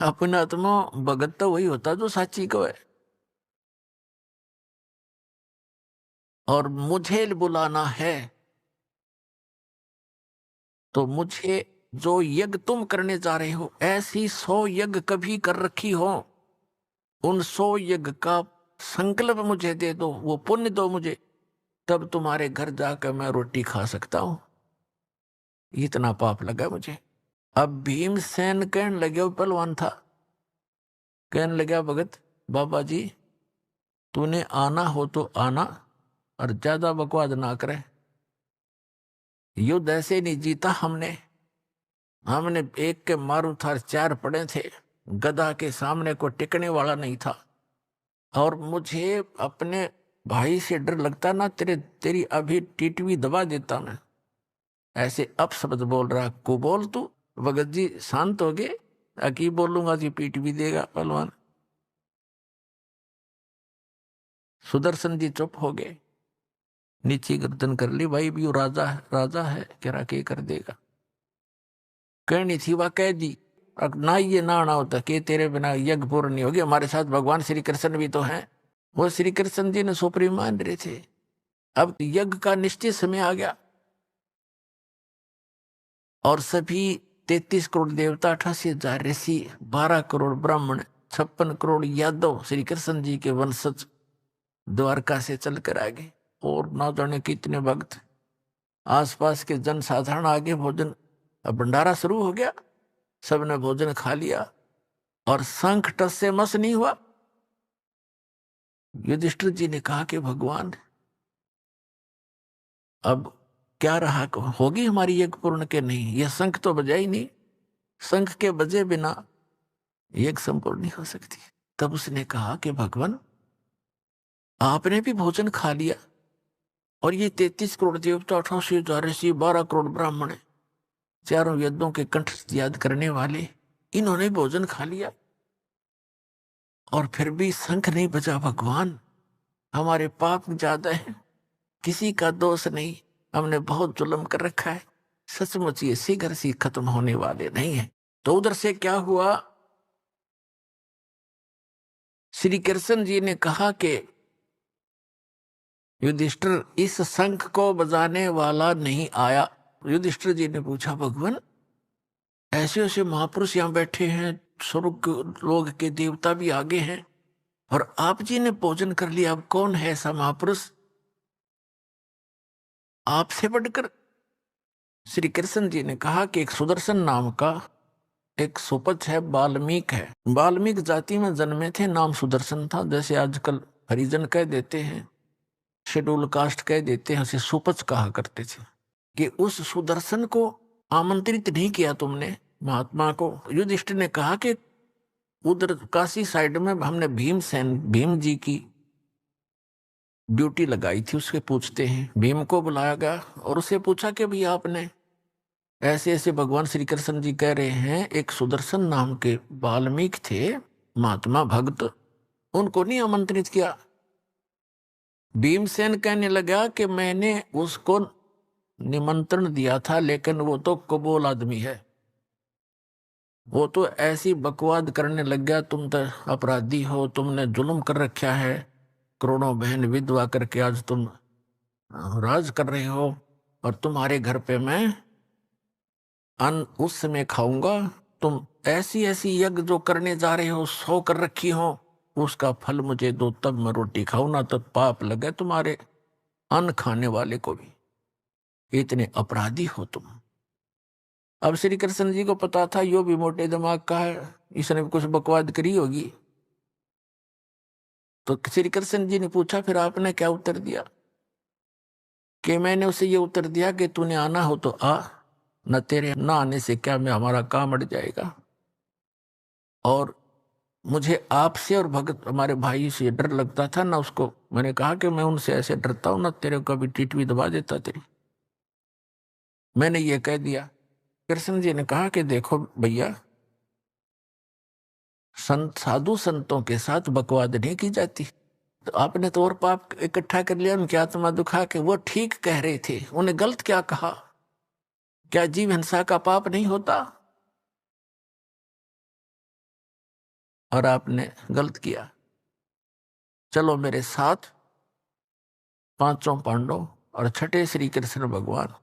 अपने आत्मा भगत तो वही होता जो साची को है। और मुझे बुलाना है तो मुझे जो यज्ञ तुम करने जा रहे हो, ऐसी 100 यज्ञ कभी कर रखी हो, उन 100 यज्ञ का संकल्प मुझे दे दो, वो पुण्य दो मुझे, तब तुम्हारे घर जाकर मैं रोटी खा सकता हूं। इतना पाप लगा मुझे। अब भीमसेन कहने लगे, वो पहलवान था, कहने लगा भगत बाबा जी, तूने आना हो तो आना और ज्यादा बकवाद ना करे। युद्ध ऐसे नहीं जीता हमने। हमने एक के मारू थार 4 पड़े थे, गधा के सामने को टिकने वाला नहीं था। और मुझे अपने भाई से डर लगता ना, तेरी अभी टीटवी दबा देता मैं। ऐसे अपशब्द बोल रहा, को बोल तू। भगत जी शांत हो गए, अकी बोलूंगा जी पीट भी देगा पहलवान। सुदर्शन जी चुप हो गए, नीचे गर्दन कर ली। भाई भी वो राजा है, राजा है, कह के कर देगा। कहनी थी वह कह दी। अब ना ये ना आना होता कि तेरे बिना यज्ञ पूर्ण नहीं होगी। हमारे साथ भगवान श्री कृष्ण भी तो हैं, वो श्री कृष्ण जी ने सुप्रीम मान रहे थे। अब यज्ञ का निश्चित समय आ गया और सभी 33 करोड़ देवता, 88,000 ऋषि, 12 करोड़ ब्राह्मण, 56 करोड़ यादव श्री कृष्ण जी के वंशज द्वारका से चलकर आगे। और ना जाने कितने भक्त, आसपास के जनसाधारण आगे। भोजन, अब भंडारा शुरू हो गया, सबने भोजन खा लिया और शंख टस से मस नहीं हुआ। युधिष्ठिर जी ने कहा कि भगवान अब क्या रहा, होगी हमारी यज्ञ पूर्ण के नहीं? यह शंख तो बजा ही नहीं, शंख के बजे बिना यज्ञ संपूर्ण नहीं हो सकती। तब उसने कहा कि भगवान आपने भी भोजन खा लिया और ये 33 करोड़ देवता, 88,000 ऋषि, 12 करोड़ ब्राह्मण, चारों वेदों के कंठ याद करने वाले, इन्होंने भोजन खा लिया और फिर भी शंख नहीं बजा। भगवान हमारे पाप ज्यादा है, किसी का दोष नहीं, हमने बहुत जुल्म कर रखा है, सचमुच ये शीघ्र सी खत्म होने वाले नहीं है। तो उधर से क्या हुआ, श्री कृष्ण जी ने कहा कि युधिष्ठिर इस शंख को बजाने वाला नहीं आया। युधिष्ठिर जी ने पूछा भगवान ऐसे ऐसे महापुरुष यहाँ बैठे हैं, स्वर्ग लोग के देवता भी आगे हैं और आप जी ने भोजन कर लिया, अब कौन है ऐसा महापुरुष आपसे बढ़कर? श्री कृष्ण जी ने कहा कि एक सुदर्शन नाम का एक सुपच है, वाल्मीकि है, वाल्मीकि जाति में जन्मे थे, नाम सुदर्शन था। जैसे आजकल हरिजन कह देते हैं, शेड्यूल कास्ट कह देते हैं, उसे सुपच कहा करते थे। कि उस सुदर्शन को आमंत्रित नहीं किया तुमने महात्मा को? युधिष्ठिर ने कहा कि उधर काशी साइड में हमने भीमसेन, भीम जी की ड्यूटी लगाई थी, उसके पूछते हैं। भीम को बुलाया गया और उससे पूछा कि भाई आपने ऐसे ऐसे भगवान श्री कृष्ण जी कह रहे हैं, एक सुदर्शन नाम के वाल्मीकि थे, महात्मा भक्त, उनको नहीं आमंत्रित किया? भीमसेन कहने लगा कि मैंने उसको निमंत्रण दिया था, लेकिन वो तो कबूल आदमी है, वो तो ऐसी बकवाद करने लग गया, तुम तो अपराधी हो, तुमने जुल्म कर रखा है, करोड़ों बहन विधवा करके आज तुम राज कर रहे हो, और तुम्हारे घर पे मैं अन्न उस समय खाऊंगा, तुम ऐसी ऐसी यज्ञ जो करने जा रहे हो, 100 कर रखी हो, उसका फल मुझे दो, तब मैं रोटी खाऊं, ना तो पाप लगे तुम्हारे अन्न खाने वाले को भी। इतने अपराधी हो तुम। अब श्री कृष्ण जी को पता था यो भी मोटे दिमाग का है, इसने भी कुछ बकवाद करी होगी। तो श्री कृष्ण जी ने पूछा फिर आपने क्या उत्तर दिया? कि मैंने उसे ये उत्तर दिया कि तूने आना हो तो आ, न तेरे ना आने से क्या मैं हमारा काम अड़ जाएगा। और मुझे आपसे और भगत हमारे भाई से डर लगता था ना उसको, मैंने कहा कि मैं उनसे ऐसे डरता हूं ना, तेरे को कभी टीटवी दबा देता तेरी। मैंने ये कह दिया। कृष्ण जी ने कहा कि देखो भैया, संत साधु संतों के साथ बकवाद नहीं की जाती। तो आपने तो और पाप इकट्ठा कर लिया, उनकी आत्मा दुखा के। वो ठीक कह रहे थे, उन्हें गलत क्या कहा? क्या जीव हिंसा का पाप नहीं होता? और आपने गलत किया, चलो मेरे साथ। पांचों पांडव और छठे श्री कृष्ण भगवान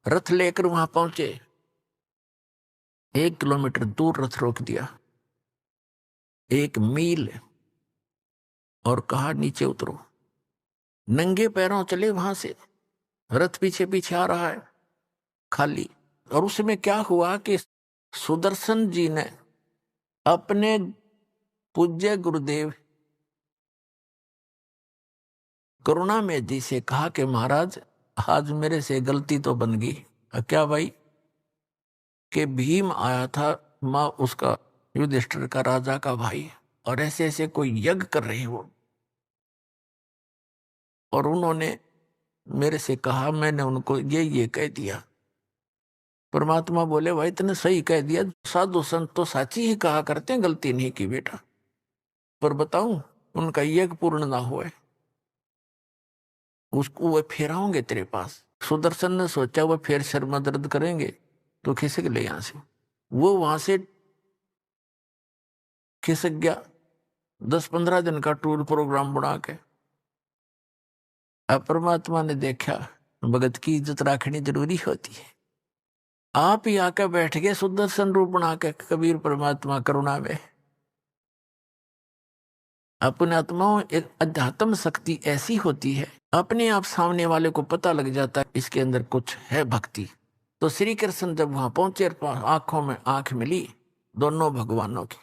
रथ लेकर वहां पहुंचे। 1 किलोमीटर दूर रथ रोक दिया, 1 मील, और कहा नीचे उतरो। नंगे पैरों चले वहां से, रथ पीछे पीछे आ रहा है खाली। और उसमें क्या हुआ कि सुदर्शन जी ने अपने पूज्य गुरुदेव करुणामय जी से कहा कि महाराज, आज मेरे से गलती तो बन गई। क्या भाई? कि भीम आया था, माँ उसका, युधिष्ठिर का, राजा का भाई, और ऐसे ऐसे कोई यज्ञ कर रहे हो, और उन्होंने मेरे से कहा, मैंने उनको ये कह दिया। परमात्मा बोले, भाई तूने सही कह दिया, साधु संत तो साची ही कहा करते हैं, गलती नहीं की बेटा। पर बताऊं, उनका यज्ञ पूर्ण ना हुए, उसको वो फेराओगे तेरे पास। सुदर्शन ने सोचा वो फिर सिर में दर्द करेंगे तो खिसक ले यहां से। वो वहां से खिसक गया, 10-15 दिन का टूर प्रोग्राम बना के। अब परमात्मा ने देखा भगत की इज्जत रखनी जरूरी होती है, आप ही आकर बैठ गए सुदर्शन रूप बना के। कबीर परमात्मा करुणा में, अपने आत्माओं, एक अध्यात्म शक्ति ऐसी होती है, अपने आप सामने वाले को पता लग जाता है इसके अंदर कुछ है भक्ति। तो श्री कृष्ण जब वहां पहुंचे, आंखों में आंख मिली दोनों भगवानों की,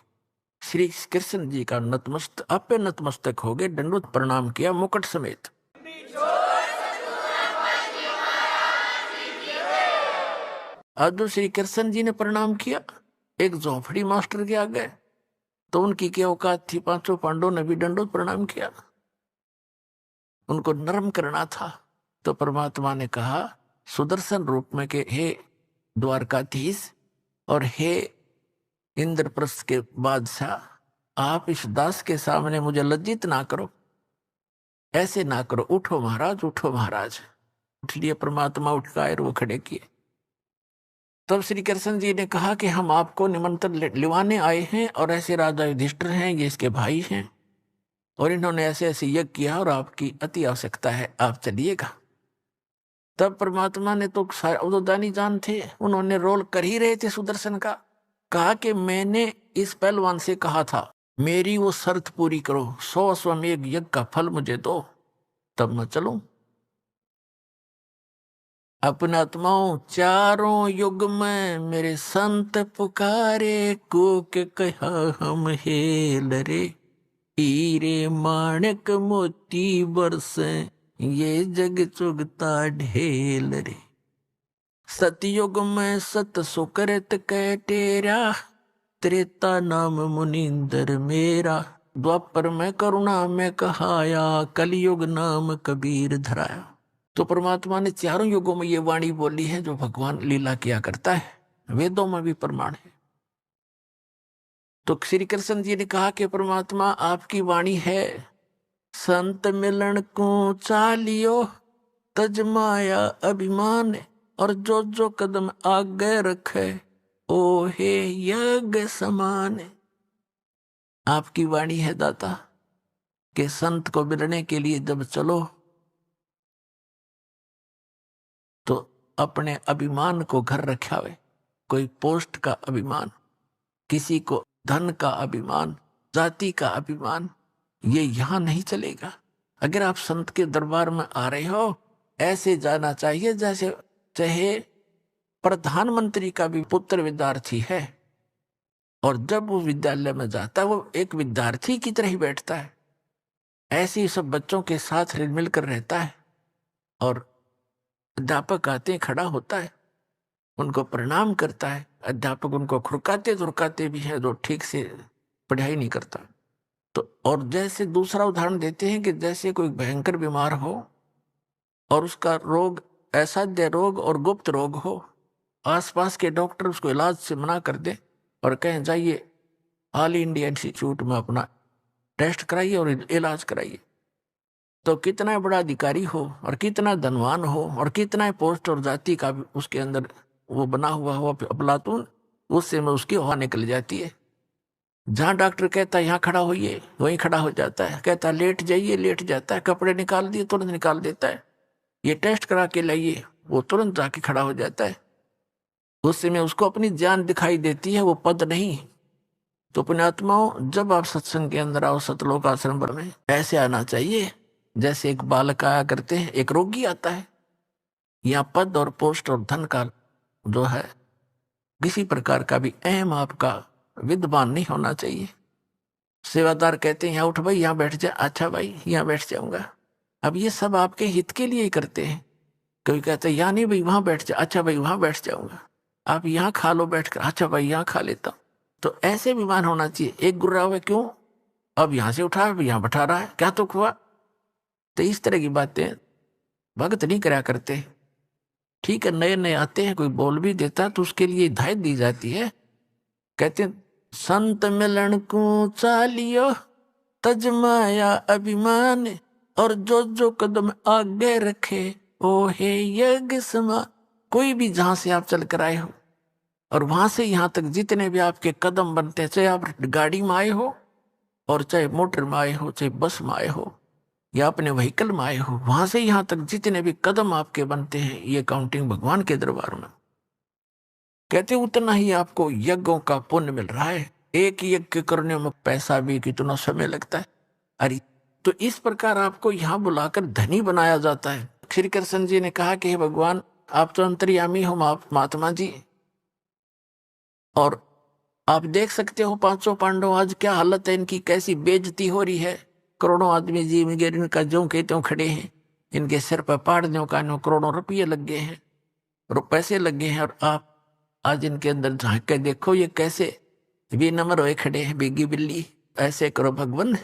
श्री कृष्ण जी का नतमस्तक, आपे नतमस्तक हो गए, दंडवत प्रणाम किया मुकुट समेत। अब श्री कृष्ण जी ने प्रणाम किया एक झोपड़ी मास्टर के आगे, तो उनकी क्या औकात थी, पांचों पांडवों ने भी दंडवत प्रणाम किया, उनको नरम करना था। तो परमात्मा ने कहा सुदर्शन रूप में के, हे द्वारकाधीश और हे इंद्रप्रस्थ के बादशाह, आप इस दास के सामने मुझे लज्जित ना करो, ऐसे ना करो, उठो महाराज, उठो महाराज। उठ लिए परमात्मा, उठ के वो खड़े किए। तब श्री कृष्ण जी ने कहा कि हम आपको निमंत्रण लिवाने आए हैं, और ऐसे राजा युधिष्ठिर हैं, ये इसके भाई हैं, और इन्होंने ऐसे ऐसे यज्ञ किया, और आपकी अति आवश्यकता है, आप चलिएगा। तब परमात्मा ने तो दानी जान थे, उन्होंने रोल कर ही रहे थे सुदर्शन का। कहा कि मैंने इस पहलवान से कहा था, मेरी वो शर्त पूरी करो, 100 अश्वमेध यज्ञ का फल मुझे दो, तब मैं चलूं। अपने आत्माओं, चारों युग में मेरे संत पुकारे, को के कहा हम हेल रे, हीरे माणक मोती बरसे, ये जग चुगता ढेल रे। सतयुग में सत सुकृत कह टेरा, त्रेता नाम मुनिंदर मेरा, द्वापर में करुणा में कहाया, कलयुग नाम कबीर धराया। तो परमात्मा ने चारों युगों में ये वाणी बोली है जो भगवान लीला किया करता है, वेदों में भी प्रमाण है। तो श्री कृष्ण जी ने कहा कि परमात्मा आपकी वाणी है, संत मिलन को चालियो, तज माया अभिमान, और जो जो कदम आगे रखे, ओ हे यज्ञ समान। आपकी वाणी है दाता कि संत को मिलने के लिए जब चलो तो अपने अभिमान को घर रखावे। कोई पोस्ट का अभिमान, किसी को धन का अभिमान, जाति का अभिमान, ये यहां नहीं चलेगा। अगर आप संत के दरबार में आ रहे हो, ऐसे जाना चाहिए जैसे चाहे प्रधानमंत्री का भी पुत्र विद्यार्थी है, और जब वो विद्यालय में जाता है वो एक विद्यार्थी की तरह ही बैठता है, ऐसे ही सब बच्चों के साथ मिलकर रहता है। और अध्यापक आते हैं, खड़ा होता है, उनको प्रणाम करता है। अध्यापक उनको खुरकाते धुरकाते भी है जो ठीक से पढ़ाई नहीं करता। तो और जैसे दूसरा उदाहरण देते हैं कि जैसे कोई भयंकर बीमार हो और उसका रोग असाध्य रोग और गुप्त रोग हो, आसपास के डॉक्टर उसको इलाज से मना कर दे और कहें जाइए ऑल इंडिया इंस्टीट्यूट में अपना टेस्ट कराइए और इलाज कराइए, तो कितना बड़ा अधिकारी हो और कितना धनवान हो और कितना पोस्ट और जाति का भी उसके अंदर वो बना हुआ हो अपलातून, उससे में उसकी हवा निकल जाती है। जहां डॉक्टर कहता है यहाँ खड़ा होइए वहीं खड़ा हो जाता है, कहता है लेट जाइए लेट जाता है, कपड़े निकाल दिए तुरंत निकाल देता है, ये टेस्ट करा के लाइए वो तुरंत जाके खड़ा हो जाता है। उस समय उसको अपनी जान दिखाई देती है, वो पद नहीं। तो पुण्यात्माओं, जब आप सत्संग के अंदर आओ सतलोक आश्रम पर में, ऐसे आना चाहिए जैसे एक बालक आया करते हैं, एक रोगी आता है। यहाँ पद और पोस्ट और धन का जो है किसी प्रकार का भी अहम आपका विद्वान नहीं होना चाहिए। सेवादार कहते हैं यहाँ उठ भाई यहाँ बैठ जा, अच्छा भाई यहाँ बैठ जाऊंगा। अब ये सब आपके हित के लिए ही करते हैं। कभी कहते हैं यहाँ नहीं भाई वहां बैठ जा, अच्छा भाई वहां बैठ जाऊंगा। आप यहाँ खा लो बैठ कर, अच्छा भाई यहाँ खा लेता हूँ। तो ऐसे विमान होना चाहिए। एक गुर्रा हुआ क्यों, अब यहाँ से उठा अब यहाँ बैठा रहा है, क्या तो हुआ। तो इस तरह की बातें भगत नहीं करा करते। ठीक है, नए नए आते हैं, कोई बोल भी देता है तो उसके लिए हिदायत दी जाती है। कहते हैं संत मिलन को चालियो तजमाया अभिमान, और जो जो कदम आगे रखे ओ हे यज्ञ समा। कोई भी जहां से आप चल कर आए हो और वहां से यहां तक जितने भी आपके कदम बनते हैं, चाहे आप गाड़ी में आए हो और चाहे मोटर में आए हो, चाहे बस में आए हो या अपने व्हीकल में आए हो, वहां से यहां तक जितने भी कदम आपके बनते हैं, ये काउंटिंग भगवान के दरबार में। कहते उतना ही आपको यज्ञों का पुण्य मिल रहा है। एक यज्ञ करने में पैसा भी कितना समय लगता है। अरे तो इस प्रकार आपको यहाँ बुलाकर धनी बनाया जाता है। श्री कृष्ण जी ने कहा कि हे भगवान, आप तो अंतर्यामी हो महात्मा जी, और आप देख सकते हो पांचों पांडव आज क्या हालत है इनकी, कैसी बेइज्जती हो रही है। करोड़ों आदमी जी वगैरह इनका जो के त्यों खड़े हैं, इनके सिर पर पाड़ने का करोड़ों रुपये लग गए हैं, पैसे लग गए हैं, और आप आज इनके अंदर झांक के देखो ये कैसे बेनम्र हुए खड़े हैं, बेगी बिल्ली। ऐसे करो भगवान,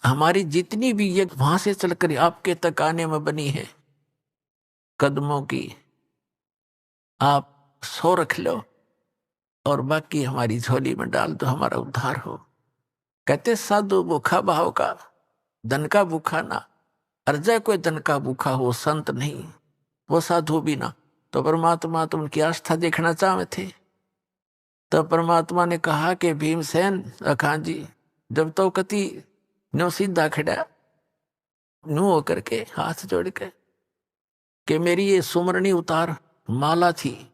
हमारी जितनी भी ये वहां से चलकर आपके तक आने में बनी है कदमों की, आप 100 रख लो और बाकी हमारी झोली में डाल दो, हमारा उद्धार हो। कहते साधु भूखा भाव का, धन का भूखा ना। अर्जा कोई धन का भूखा हो, संत नहीं, वो साधु भी ना। तो परमात्मा तो उनकी आस्था देखना चाहते थे। तो परमात्मा ने कहा कि भीमसेन अखान जी, जब तो कति नो सीधा खड़ा नो होकर के हाथ जोड़ के कि मेरी ये सुमरनी उतार। माला थी,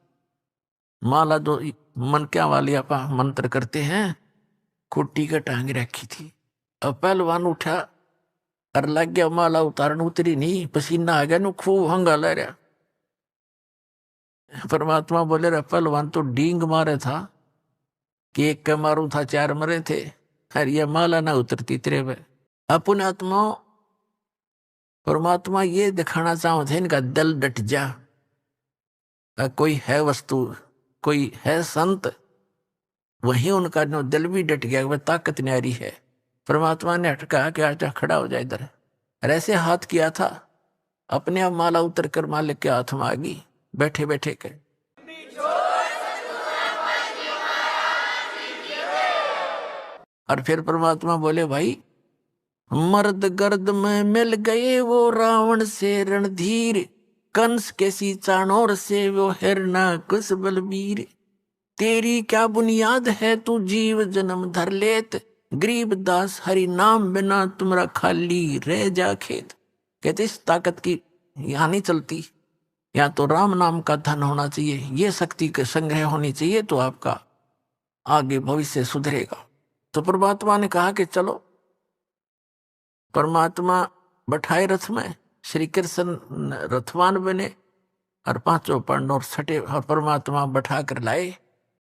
माला जो मन क्या वाली आप मंत्र करते हैं, कुट्टी का टांग रखी थी। अब पहलवान उठा और लग गया माला उतारन, उतरी नहीं, पसीना आ गया नु, खूब हंगा ले रहा। परमात्मा बोले रे पहलवान तो डींग मारे था कि एक के मारू था 4 मरे थे, अरे ये माला ना उतरती तेरे पे। अपन आत्मा परमात्मा ये दिखाना चाहते थे इनका दिल डट जा। कोई है वस्तु, कोई है संत, वहीं उनका जो दिल भी डट गया, वह ताकत न्यारी है। परमात्मा ने हटका कि आजा खड़ा हो जाए इधर। ऐसे हाथ किया था, अपने आप माला उतर कर मालिक के हाथ में आ गई बैठे बैठे के। और फिर परमात्मा बोले भाई, मर्द गर्द में मिल गए वो रावण से रणधीर, कंस के सी चाणोर से वो हिरना कुश बलबीर। तेरी क्या बुनियाद है तू जीव जन्म धर लेत, गरीब दास हरि नाम बिना तुम्हारा खाली रह जा खेत। कहते इस ताकत की यहाँ नहीं चलती, यहाँ तो राम नाम का धन होना चाहिए, ये शक्ति के संग्रह होनी चाहिए, तो आपका आगे भविष्य सुधरेगा। तो परमात्मा ने कहा कि चलो। परमात्मा बैठाए रथ में, श्री कृष्ण रथवान बने और पांचों पांडव सटे और परमात्मा बैठा कर लाए।